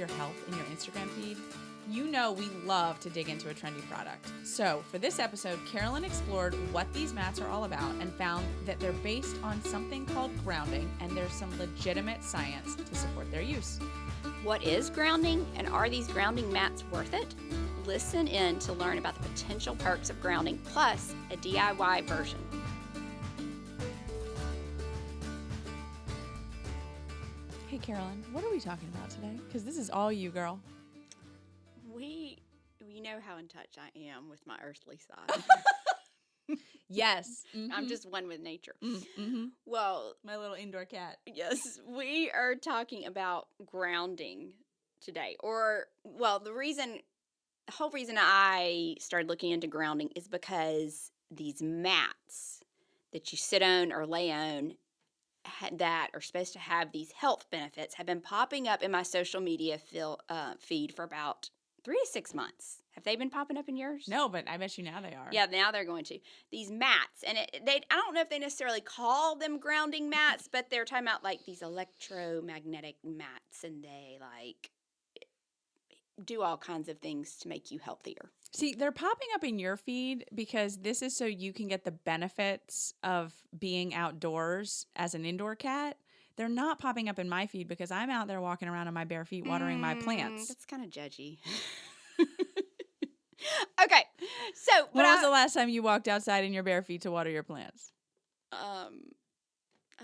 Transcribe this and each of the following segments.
your health in your Instagram feed, you know we love to dig into a trendy product. So for this episode, Carolyn explored what these mats are all about and found that they're based on something called grounding, and there's some legitimate science to support their use. What is grounding, and are these grounding mats worth it? Listen in to learn about the potential perks of grounding, plus a DIY version. Hey Carolyn, what are we talking about today? Because this is all you, girl. You know how in touch I am with my earthly side. Yes. Mm-hmm. I'm just one with nature. Mm-hmm. Well, my little indoor cat. Yes, we are talking about grounding today. The whole reason I started looking into grounding is because these mats that you sit on or lay on that are supposed to have these health benefits have been popping up in my social media feed for about 3 to 6 months. Have they been popping up in yours? No, but I bet you now they are. Yeah, now they're going to. These mats, and I don't know if they necessarily call them grounding mats, but they're talking about like these electromagnetic mats, and they like do all kinds of things to make you healthier. See, they're popping up in your feed because this is so you can get the benefits of being outdoors as an indoor cat. They're not popping up in my feed because I'm out there walking around on my bare feet watering my plants. That's kind of judgy. Okay, so when was the last time you walked outside in your bare feet to water your plants? I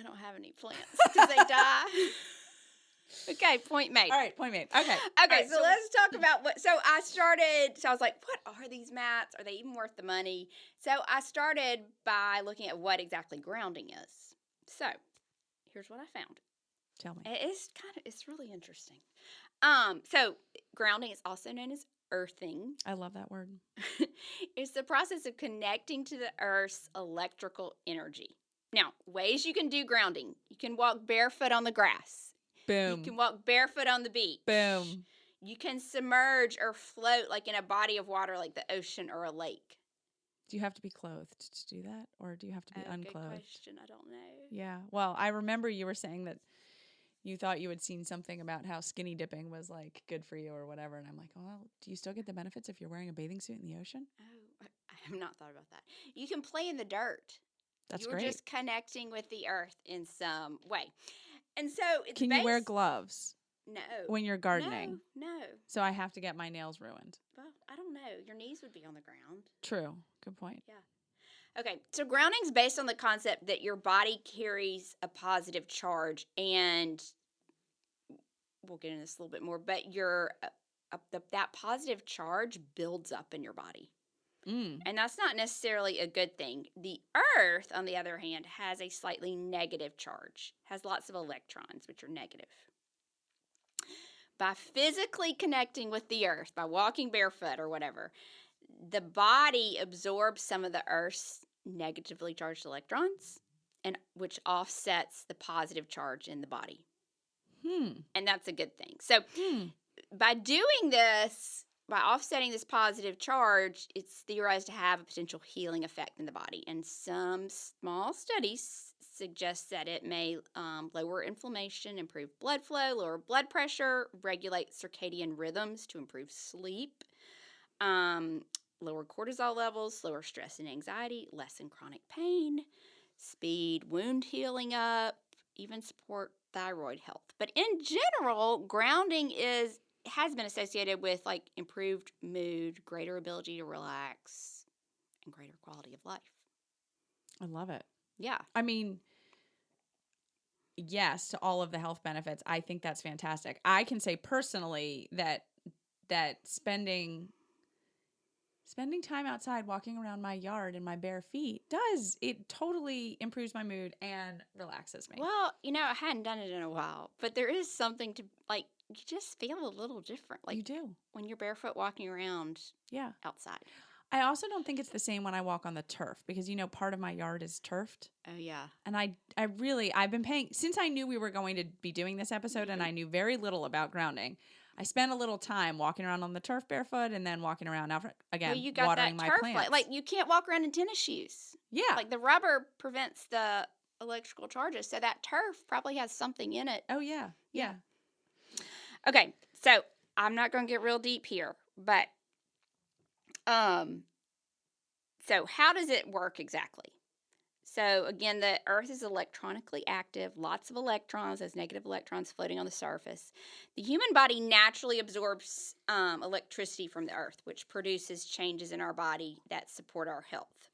don't have any plants. Did they die? Okay, point made. All right, point made. Okay. Okay, so let's talk about I was like, what are these mats? Are they even worth the money? So I started by looking at what exactly grounding is. So here's what I found. Tell me. It's really interesting. So grounding is also known as earthing. I love that word. It's the process of connecting to the earth's electrical energy. Now, ways you can do grounding. You can walk barefoot on the grass. Boom. You can walk barefoot on the beach. Boom. You can submerge or float like in a body of water like the ocean or a lake. Do you have to be clothed to do that, or do you have to be unclothed? Good question. I don't know. Yeah. Well, I remember you were saying that you thought you had seen something about how skinny dipping was like good for you or whatever, and I'm like, well, do you still get the benefits if you're wearing a bathing suit in the ocean? Oh, I have not thought about that. You can play in the dirt. That's great. You're just connecting with the earth in some way. And so it's Can you wear gloves? No. When you're gardening? No. So I have to get my nails ruined? Well, I don't know. Your knees would be on the ground. True. Good point. Yeah. Okay, so grounding is based on the concept that your body carries a positive charge, and we'll get into this a little bit more, but that positive charge builds up in your body. And that's not necessarily a good thing. The earth, on the other hand, has a slightly negative charge, has lots of electrons, which are negative. By physically connecting with the earth, by walking barefoot or whatever, the body absorbs some of the earth's negatively charged electrons, and which offsets the positive charge in the body. And that's a good thing. So by doing this, by offsetting this positive charge, it's theorized to have a potential healing effect in the body. And some small studies suggest that it may lower inflammation, improve blood flow, lower blood pressure, regulate circadian rhythms to improve sleep, lower cortisol levels, lower stress and anxiety, lessen chronic pain, speed wound healing up, even support thyroid health. But in general, grounding has been associated with like improved mood, greater ability to relax, and greater quality of life. I love it. Yeah. I mean, yes, to all of the health benefits. I think that's fantastic. I can say personally that spending time outside walking around my yard in my bare feet it totally improves my mood and relaxes me. Well, I hadn't done it in a while, but there is something to like, you just feel a little different. Like you do. When you're barefoot walking around outside. I also don't think it's the same when I walk on the turf because, part of my yard is turfed. Oh, yeah. And I've been paying, since I knew we were going to be doing this episode and I knew very little about grounding, I spent a little time walking around on the turf barefoot and then walking around again, you got watering that my turf plants. Like you can't walk around in tennis shoes. Yeah. Like the rubber prevents the electrical charges. So that turf probably has something in it. Oh, yeah. Yeah. Okay. So I'm not going to get real deep here, but so how does it work exactly? So again, the Earth is electronically active, lots of electrons, those negative electrons floating on the surface. The human body naturally absorbs electricity from the Earth, which produces changes in our body that support our health.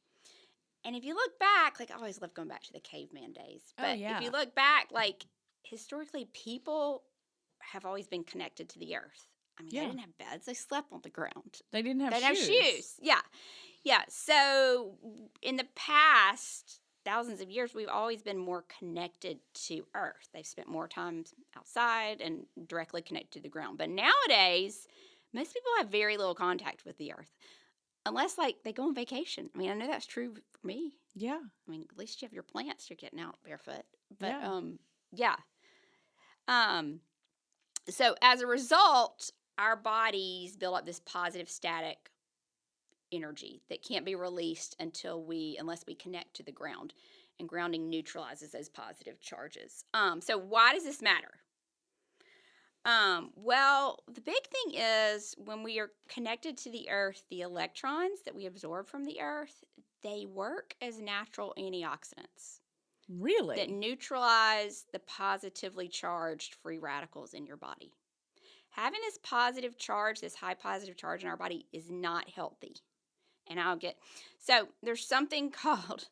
And if you look back, like I always love going back to the caveman days, but if you look back, like historically, people have always been connected to the Earth. I mean, they didn't have beds; they slept on the ground. They didn't have They shoes. didn't have shoes. Yeah. So in the past thousands of years, we've always been more connected to Earth. They've spent more time outside and directly connected to the ground. But nowadays, most people have very little contact with the Earth, unless like they go on vacation. I mean, I know that's true for me. Yeah. I mean, at least you have your plants. You're getting out barefoot. But so as a result, our bodies build up this positive static energy that can't be released unless we connect to the ground, and grounding neutralizes those positive charges. So why does this matter? Well, the big thing is when we are connected to the Earth, the electrons that we absorb from the Earth, they work as natural antioxidants. Really? That neutralize the positively charged free radicals in your body. Having this positive charge, this high positive charge in our body is not healthy. And so there's something called,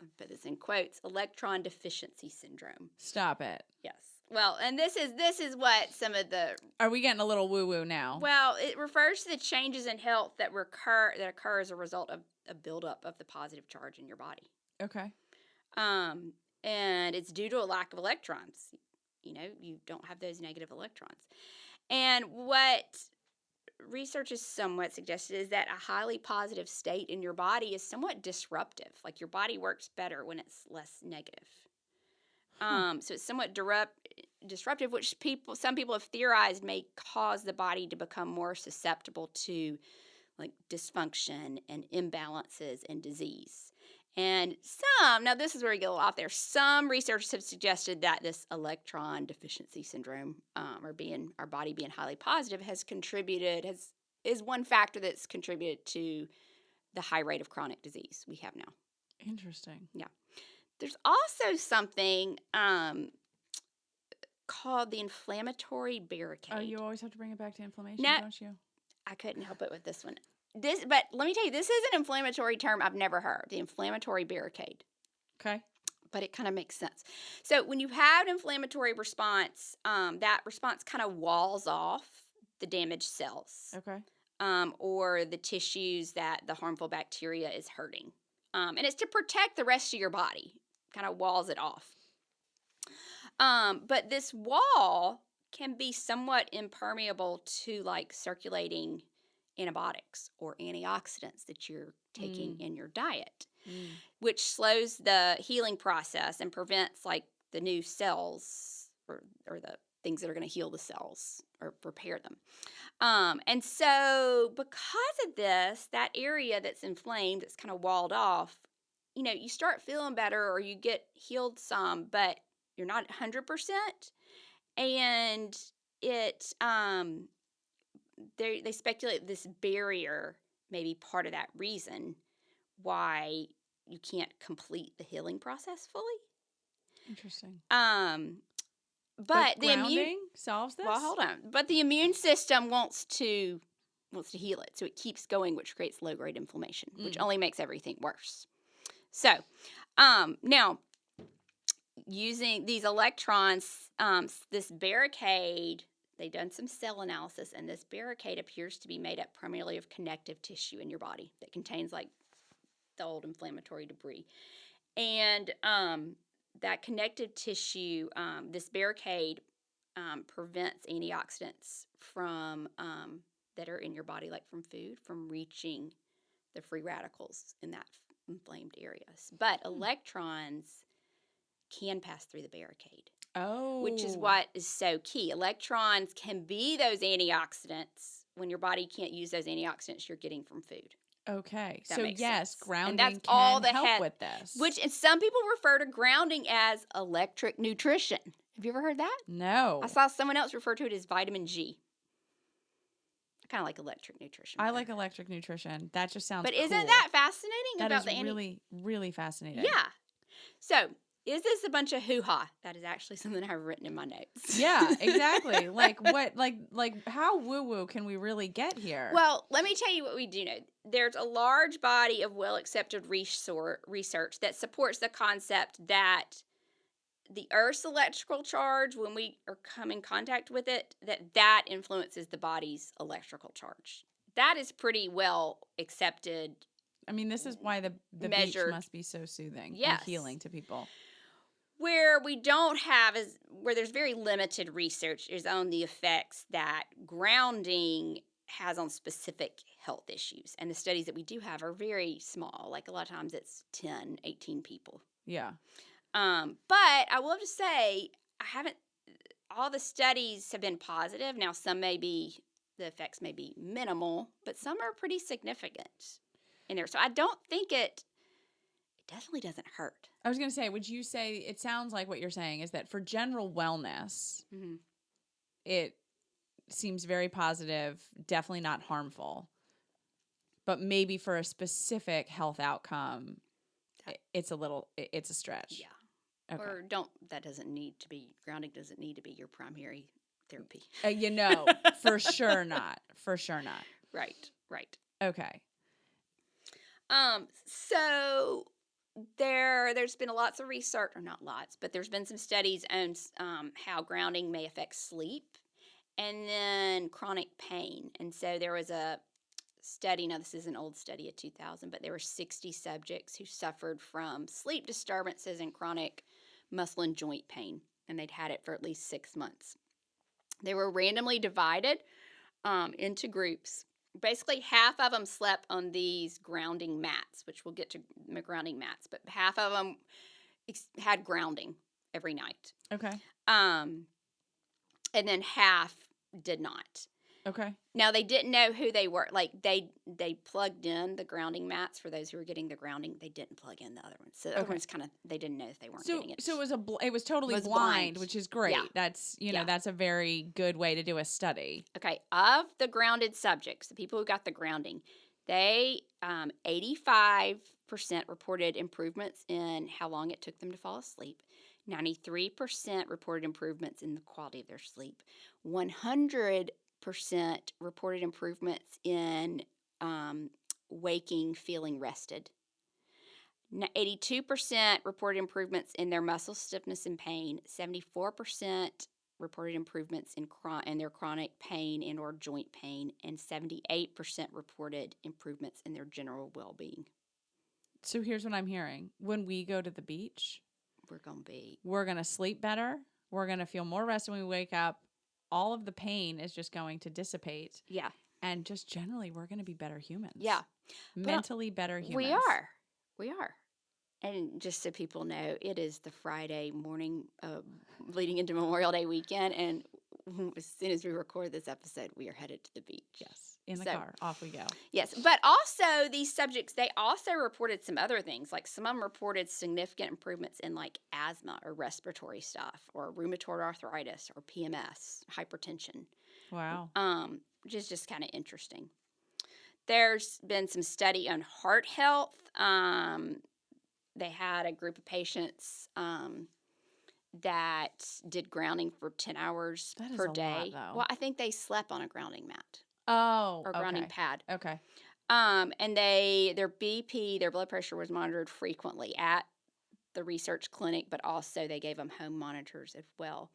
I'll put this in quotes, electron deficiency syndrome. Stop it. Yes. Well, and this is what some of the... Are we getting a little woo-woo now? Well, it refers to the changes in health that occur as a result of a buildup of the positive charge in your body. Okay. And it's due to a lack of electrons. You know, you don't have those negative electrons. And what research has somewhat suggested is that a highly positive state in your body is somewhat disruptive. Like your body works better when it's less negative. So it's somewhat disruptive, which some people have theorized may cause the body to become more susceptible to like dysfunction and imbalances and disease. And now this is where we get a little off there. Some researchers have suggested that this electron deficiency syndrome, or our body being highly positive, is one factor that's contributed to the high rate of chronic disease we have now. Interesting. Yeah. There's also something called the inflammatory barricade. Oh, you always have to bring it back to inflammation, No, don't you? I couldn't help it with this one. But let me tell you, this is an inflammatory term I've never heard, the inflammatory barricade. Okay. But it kind of makes sense. So when you have an inflammatory response, that response kind of walls off the damaged cells. Okay. Or the tissues that the harmful bacteria is hurting. And it's to protect the rest of your body, kind of walls it off. But this wall can be somewhat impermeable to like circulating antibiotics or antioxidants that you're taking in your diet, which slows the healing process and prevents like the new cells or the things that are going to heal the cells or repair them. And so because of this, that area that's inflamed, that's kind of walled off, you know, you start feeling better or you get healed some, but you're not 100%. And it, they speculate this barrier may be part of that reason why you can't complete the healing process fully. Interesting. But the grounding solves this? Well, hold on. But the immune system wants to heal it, so it keeps going, which creates low-grade inflammation, which only makes everything worse. So, now, using these electrons, this barricade, they've done some cell analysis, and this barricade appears to be made up primarily of connective tissue in your body that contains, like, the old inflammatory debris. And that connective tissue, this barricade, prevents antioxidants from that are in your body, like from food, from reaching the free radicals in that inflamed areas. But electrons can pass through the barricade. Oh. Which is what is so key. Electrons can be those antioxidants when your body can't use those antioxidants you're getting from food. Okay. That so makes yes, sense. grounding And that's can all that help with this. And some people refer to grounding as electric nutrition. Have you ever heard that? No. I saw someone else refer to it as vitamin G. kind of like electric nutrition. I better. like electric nutrition. That just sounds But cool. isn't that fascinating That about is the really, really fascinating. Yeah. So, is this a bunch of hoo-ha? That is actually something I've written in my notes. Yeah, exactly. Like what like how woo-woo can we really get here? Well, let me tell you what we do know. There's a large body of well-accepted research that supports the concept that the Earth's electrical charge, when we come in contact with it, that influences the body's electrical charge. That is pretty well accepted. I mean, this is why the beach Measured. must be so soothing Yes. and healing to people. Where we don't have where there's very limited research is on the effects that grounding has on specific health issues. And the studies that we do have are very small. Like a lot of times it's 10, 18 people. Yeah. But I will just say all the studies have been positive. Now the effects may be minimal, but some are pretty significant in there. So I don't think it definitely doesn't hurt. I was going to say, would you say, it sounds like what you're saying is that for general wellness, it seems very positive, definitely not harmful. But maybe for a specific health outcome, it's a stretch. Yeah. Okay. Or grounding doesn't need to be your primary therapy. For sure not. For sure not. Right. Okay. So there's been lots of research, or not lots, but there's been some studies on how grounding may affect sleep and then chronic pain. And so there was a study, now this is an old study of 2000, but there were 60 subjects who suffered from sleep disturbances and chronic muscle and joint pain, and they'd had it for at least 6 months. They were randomly divided into groups. Basically, half of them slept on these grounding mats, which we'll get to grounding mats, but half of them had grounding every night. Okay. And then half did not. Okay. Now, they didn't know who they were. Like, they plugged in the grounding mats for those who were getting the grounding. They didn't plug in the other ones. So the other ones they didn't know if they weren't getting it. So it was totally blind, which is great. Yeah. That's, that's a very good way to do a study. Okay. Of the grounded subjects, the people who got the grounding, they 85% reported improvements in how long it took them to fall asleep. 93% reported improvements in the quality of their sleep. 100% reported improvements in waking, feeling rested. 82% reported improvements in their muscle stiffness and pain. 74% reported improvements in their chronic pain and or joint pain. And 78% reported improvements in their general well-being. So here's what I'm hearing. When we go to the beach, we're going to sleep better. We're going to feel more rested when we wake up. All of the pain is just going to dissipate. Yeah. And just generally, we're going to be better humans. Yeah. Mentally better humans. We are. And just so people know, it is the Friday morning leading into Memorial Day weekend. And as soon as we record this episode, we are headed to the beach. Yes. In the car. Off we go. Yes. But also, these subjects, they also reported some other things. Like some of them reported significant improvements in like asthma or respiratory stuff or rheumatoid arthritis or PMS, hypertension. Wow. Which is just kind of interesting. There's been some study on heart health. They had a group of patients that did grounding for 10 hours per day. Lot, though. Well, I think they slept on a grounding mat. Oh, or grounding pad. Okay. And their BP, their blood pressure was monitored frequently at the research clinic, but also they gave them home monitors as well.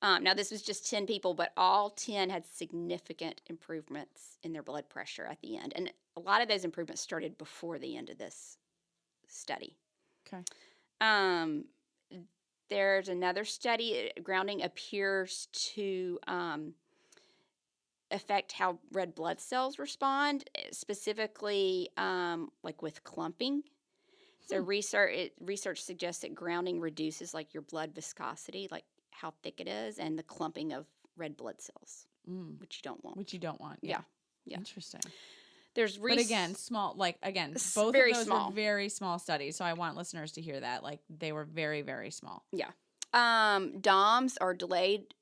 Now, this was just 10 people, but all 10 had significant improvements in their blood pressure at the end. And a lot of those improvements started before the end of this study. Okay. There's another study. Grounding appears to affect how red blood cells respond, specifically like with clumping. So research suggests that grounding reduces like your blood viscosity, like how thick it is, and the clumping of red blood cells, which you don't want. Yeah. Interesting. But again, small, both of those were very small studies. So I want listeners to hear that. Like they were very, very small. Yeah. DOMS are delayed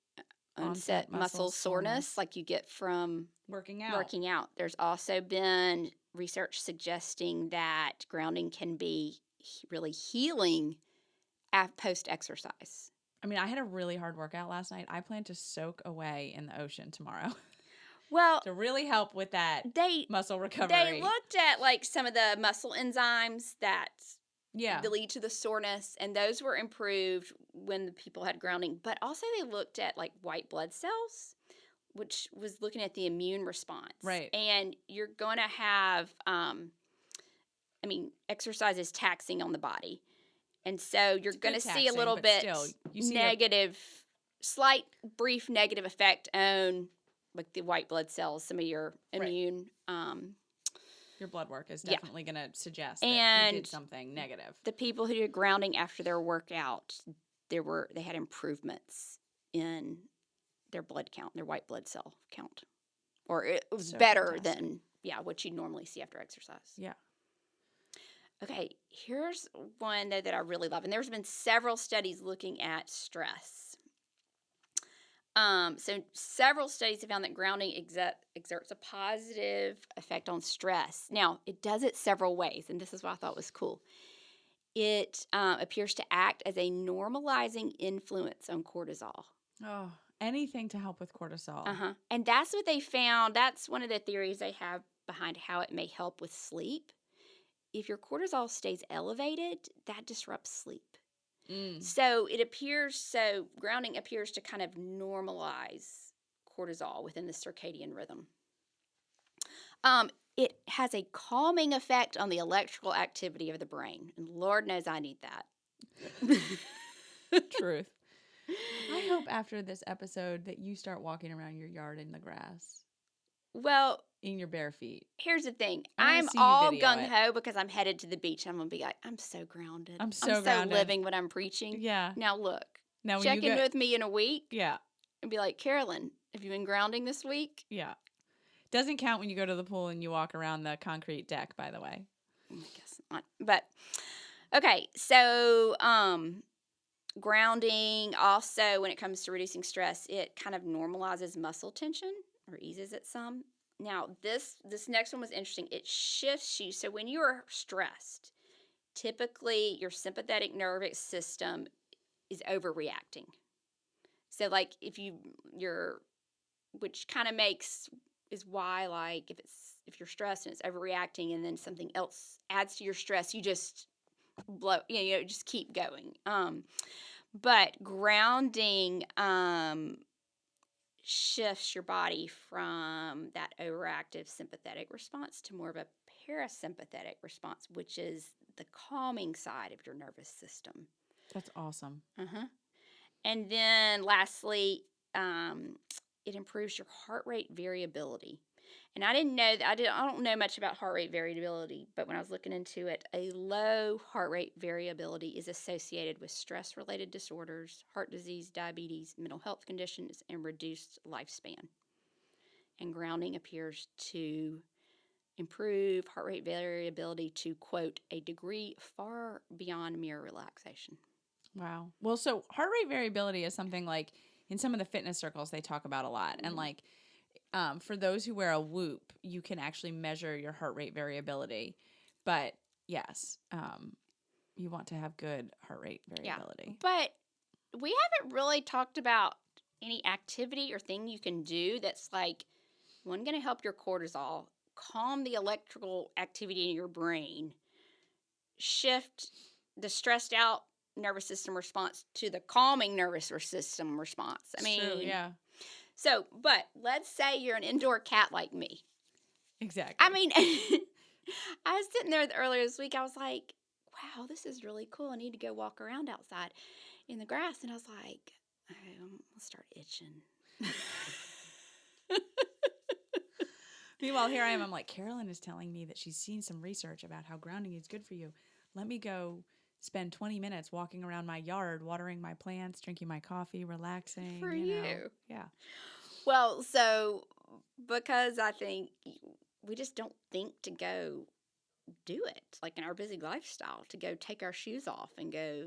onset muscle soreness, like you get from Working out. Working out. There's also been research suggesting that grounding can be really healing post-exercise. I mean, I had a really hard workout last night. I plan to soak away in the ocean tomorrow Well, to really help with that muscle recovery. They looked at like some of the muscle enzymes that lead to the soreness, and those were improved when the people had grounding. But also they looked at like white blood cells, which was looking at the immune response. Right. And you're going to have, exercise is taxing on the body. And so you're going to see a little bit negative, slight, brief negative effect on like the white blood cells, some of your immune. Your blood work is definitely going to suggest that you did something negative. The people who did grounding after their workout, they had improvements in their blood count, their white blood cell count. Or it was better than what you normally see after exercise. Yeah. Okay, here's one though that I really love, and there's been several studies looking at stress. So several studies have found that grounding exerts a positive effect on stress. Now, it does it several ways, and this is what I thought was cool. It appears to act as a normalizing influence on cortisol. Oh, anything to help with cortisol. Uh-huh. And that's what they found. That's one of the theories they have behind how it may help with sleep. If your cortisol stays elevated, that disrupts sleep. So grounding appears to kind of normalize cortisol within the circadian rhythm. It has a calming effect on the electrical activity of the brain. And Lord knows I need that. Truth. I hope after this episode that you start walking around your yard in the grass. Well, in your bare feet. Here's the thing. I'm all gung-ho because I'm headed to the beach. I'm going to be like, I'm so grounded. I'm so living what I'm preaching. Yeah. Now, look. Check in with me in a week. Yeah. And be like, Carolyn, have you been grounding this week? Yeah. Doesn't count when you go to the pool and you walk around the concrete deck, by the way. I guess not. But, okay. So, grounding also, when it comes to reducing stress, it kind of normalizes muscle tension or eases it some. Now, this next one was interesting. It shifts you. So when you are stressed, typically your sympathetic nervous system is overreacting. So like which kind of is why like if you're stressed and it's overreacting and then something else adds to your stress, you just just keep going. But grounding shifts your body from that overactive sympathetic response to more of a parasympathetic response, which is the calming side of your nervous system. That's awesome. Uh-huh. And then lastly, it improves your heart rate variability. And I didn't know that. I don't know much about heart rate variability, but when I was looking into it, a low heart rate variability is associated with stress-related disorders, heart disease, diabetes, mental health conditions, and reduced lifespan. And grounding appears to improve heart rate variability to, quote, a degree far beyond mere relaxation. Wow. Well, so heart rate variability is something like in some of the fitness circles they talk about a lot. Mm-hmm. And like for those who wear a Whoop, you can actually measure your heart rate variability. But yes, you want to have good heart rate variability. Yeah. But we haven't really talked about any activity or thing you can do that's like, one, going to help your cortisol, calm the electrical activity in your brain, shift the stressed out nervous system response to the calming nervous system response. I mean, true, yeah. So, but let's say you're an indoor cat like me. Exactly. I mean, I was sitting there earlier this week. I was like, wow, this is really cool. I need to go walk around outside in the grass. And I was like, I'll start itching. Meanwhile, here I am. I'm like, Carolyn is telling me that she's seen some research about how grounding is good for you. Let me go spend 20 minutes walking around my yard, watering my plants, drinking my coffee, relaxing. For you. Yeah. Well, so because I think we just don't think to go do it, like in our busy lifestyle, to go take our shoes off and go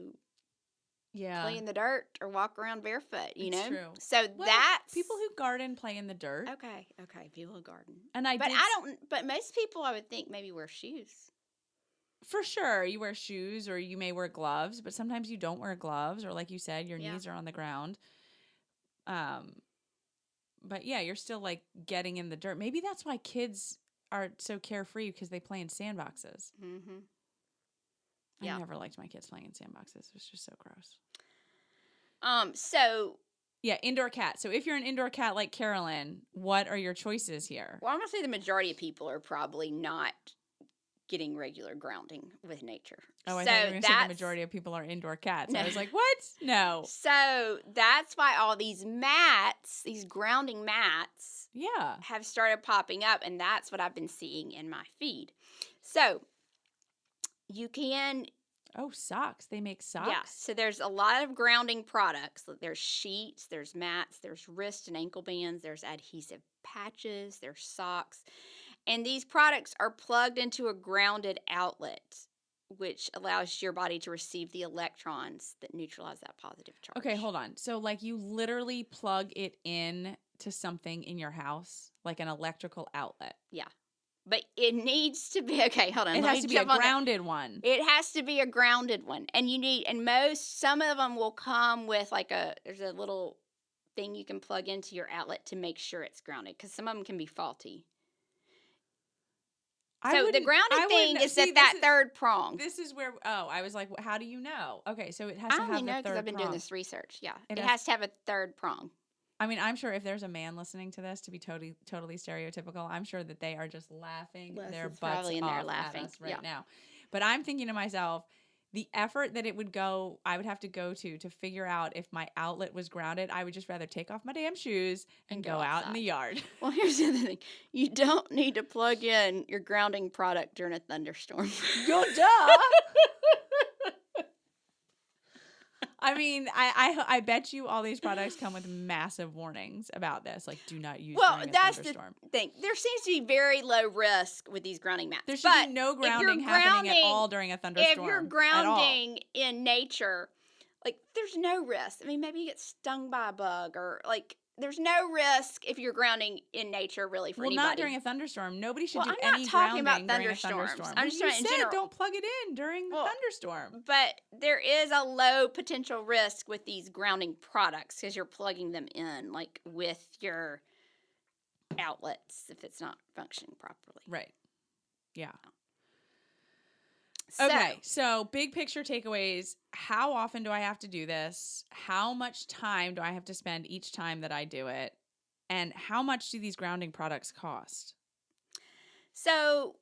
play in the dirt or walk around barefoot, you It's know? true. So Well, that's people who garden play in the dirt. okay, people who garden. And I But did but most people I would think maybe wear shoes. for sure, you wear shoes or you may wear gloves, but sometimes you don't wear gloves or like you said, your knees are on the ground. But yeah, you're still like getting in the dirt. Maybe that's why kids are so carefree because they play in sandboxes. Mm-hmm. I never liked my kids playing in sandboxes. It was just so gross. So yeah, indoor cat. So if you're an indoor cat like Carolyn, what are your choices here? well, I'm gonna say the majority of people are probably not getting regular grounding with nature. Oh, I so thought you were going to say the majority of people are indoor cats. No. I was like, what? No. So that's why all these mats, these grounding mats, Yeah, have started popping up, and that's what I've been seeing in my feed. So you can Oh, socks. They make socks? Yeah, so there's a lot of grounding products. There's sheets, there's mats, there's wrist and ankle bands, there's adhesive patches, there's socks. And these products are plugged into a grounded outlet, which allows your body to receive the electrons that neutralize that positive charge. Okay, hold on. So like you literally plug it in to something in your house, like an electrical outlet. Yeah. But it needs to be, okay, hold on. It has to be a grounded one. It has to be a grounded one. And some of them will come with there's a little thing you can plug into your outlet to make sure it's grounded, because some of them can be faulty. So the grounded thing is that third prong. This is where, I was like, how do you know? Okay, so it has to have the third prong. I only know because I've been doing this research. Yeah, it has to have a third prong. I mean, I'm sure if there's a man listening to this, to be totally stereotypical, I'm sure that they are just laughing their butts off at us right now. But I'm thinking to myself, the effort that it would I would have to go to figure out if my outlet was grounded, I would just rather take off my damn shoes and go out in the yard. Well, here's the other thing. You don't need to plug in your grounding product during a thunderstorm. Go duh! I mean, I bet you all these products come with massive warnings about this, like do not use during a thunderstorm. Well, that's the thing. There seems to be very low risk with these grounding mats. There should be no grounding happening at all during a thunderstorm. If you're grounding in nature, there's no risk. I mean, maybe you get stung by a bug or there's no risk if you're grounding in nature, really, for anybody. Well, not during a thunderstorm. Nobody should do any grounding. I'm not talking about during a thunderstorm. I'm just saying in general. Don't plug it in during the thunderstorm. But there is a low potential risk with these grounding products because you're plugging them in, with your outlets if it's not functioning properly. Right. Yeah. Okay, so big picture takeaways. How often do I have to do this? How much time do I have to spend each time that I do it? And how much do these grounding products cost? So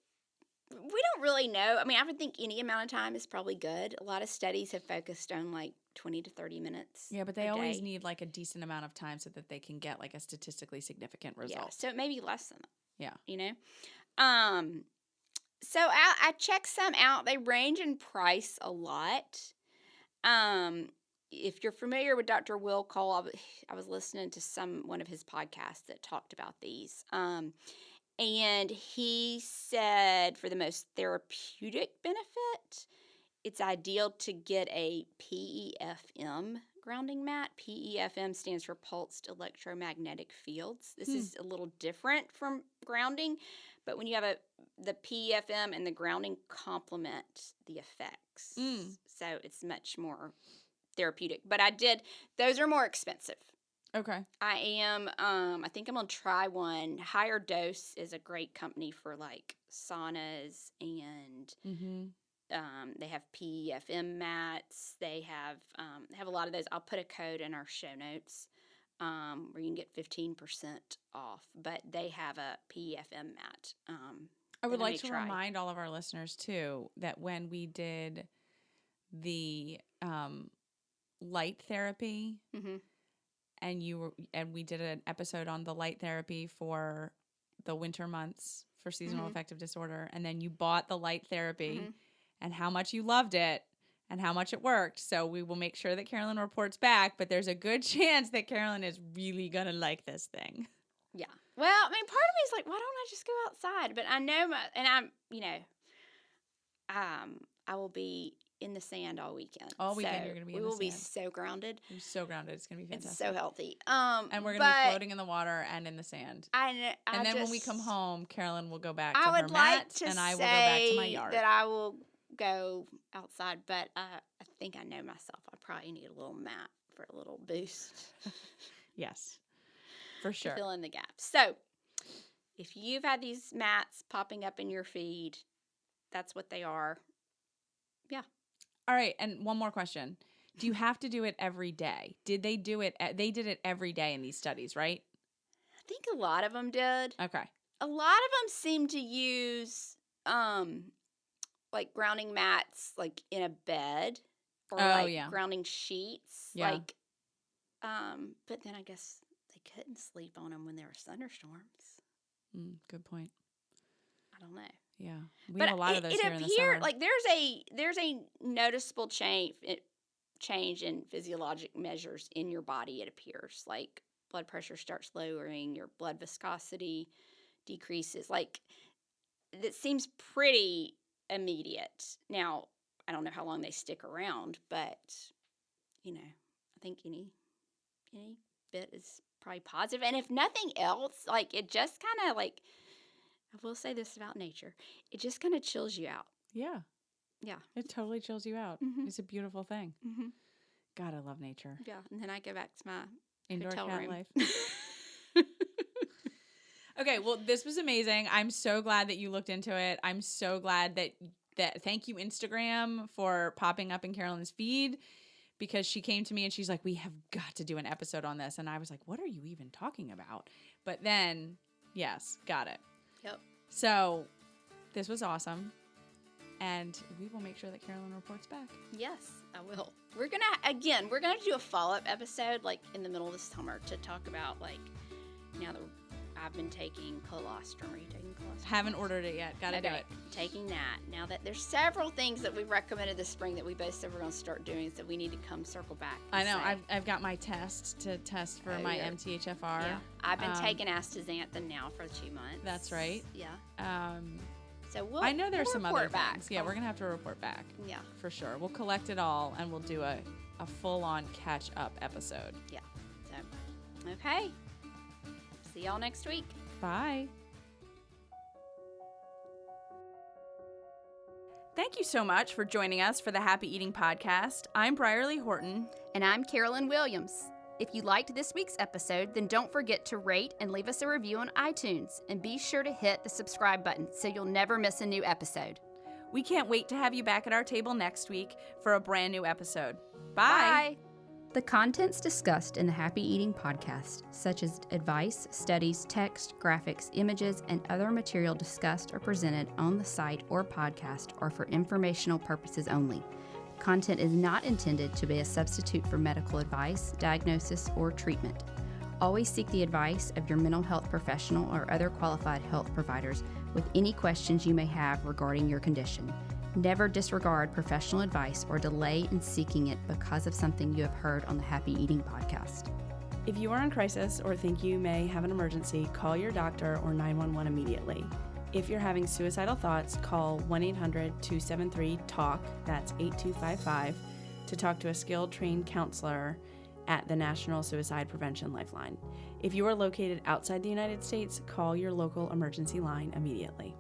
we don't really know. I mean, I would think any amount of time is probably good. A lot of studies have focused on 20 to 30 minutes. Yeah, but they always need a decent amount of time so that they can get a statistically significant result. Yeah, so it may be less than that. Yeah. You know? So I checked some out. They range in price a lot. If you're familiar with Dr. Will Cole, I was listening to one of his podcasts that talked about these. And he said for the most therapeutic benefit, it's ideal to get a PEFM grounding mat. PEFM stands for pulsed electromagnetic fields. This is a little different from grounding, but when you have the PEFM and the grounding complement the effects. So it's much more therapeutic. But those are more expensive. Okay. I think I'm going to try one. Higher Dose is a great company for saunas, and they have PEFM mats. They have a lot of those. I'll put a code in our show notes where you can get 15% off. But they have a PEFM mat. I would like to remind all of our listeners too that when we did the light therapy, and we did an episode on the light therapy for the winter months for seasonal affective disorder, and then you bought the light therapy and how much you loved it and how much it worked. So we will make sure that Carolyn reports back, but there's a good chance that Carolyn is really gonna like this thing. Yeah. Well, I mean, part of me is like, why don't I just go outside? But I know I will be in the sand all weekend. All weekend So you're going to be we in the will be sand. so grounded. You're so grounded. It's going to be It's fantastic. so healthy. And we're going to be floating in the water and in the sand. And then when we come home, Carolyn will go back to I her would like mat, to and I will go back to my say yard. that I will go outside, but I think I know myself. I probably need a little mat for a little boost. Yes, for sure. To fill in the gaps. So, if you've had these mats popping up in your feed, that's what they are. Yeah. All right, and one more question. Do you have to do it every day? Did they do it? They did it every day in these studies, right? I think a lot of them did. Okay. A lot of them seem to use like grounding mats like in a bed or grounding sheets. Yeah. Like but then I guess they couldn't sleep on them when there were thunderstorms. Good point. I don't know. Yeah. We have a lot of those here in the summer. Like there's a noticeable change in physiologic measures in your body, it appears. Like blood pressure starts lowering, your blood viscosity decreases. Like it seems pretty immediate. Now, I don't know how long they stick around, but I think any bit is probably positive. And if nothing else, like it just kind of like, I will say this about nature, it just kind of chills you out. Yeah. Yeah. It totally chills you out. Mm-hmm. It's a beautiful thing. Mm-hmm. God, I love nature. Yeah. And then I go back to my indoor hotel cat room. life. Okay, well, this was amazing. I'm so glad that you looked into it. I'm so glad that thank you, Instagram, for popping up in Carolyn's feed, because she came to me and she's like, we have got to do an episode on this. And I was like, what are you even talking about? But then, yes, got it. Yep. So this was awesome. And we will make sure that Carolyn reports back. Yes, I will. We're going to do a follow-up episode like in the middle of the summer to talk about like now that I've been taking colostrum. Are you taking colostrum? Haven't ordered it yet. Got to do it. Taking that. Now that there's several things that we've recommended this spring that we both said we're going to start doing, so we need to come circle back. I know. I've got my test to test for my MTHFR. Yeah. I've been taking astaxanthin now for 2 months. That's right. Yeah. So I know there's some other back. things. Yeah, we're going to have to report back. Yeah. For sure. We'll collect it all and we'll do a full-on catch-up episode. Yeah. So, okay. See y'all next week. Bye. Thank you so much for joining us for the Happy Eating Podcast. I'm Brierley Horton. And I'm Carolyn Williams. If you liked this week's episode, then don't forget to rate and leave us a review on iTunes. And be sure to hit the subscribe button so you'll never miss a new episode. We can't wait to have you back at our table next week for a brand new episode. Bye. The contents discussed in the Happy Eating Podcast, such as advice, studies, text, graphics, images, and other material discussed or presented on the site or podcast, are for informational purposes only. Content is not intended to be a substitute for medical advice, diagnosis, or treatment. Always seek the advice of your mental health professional or other qualified health providers with any questions you may have regarding your condition. Never disregard professional advice or delay in seeking it because of something you have heard on the Happy Eating Podcast. If you are in crisis or think you may have an emergency, call your doctor or 911 immediately. If you're having suicidal thoughts, call 1-800-273-TALK, that's 8255, to talk to a skilled trained counselor at the National Suicide Prevention Lifeline. If you are located outside the United States, call your local emergency line immediately.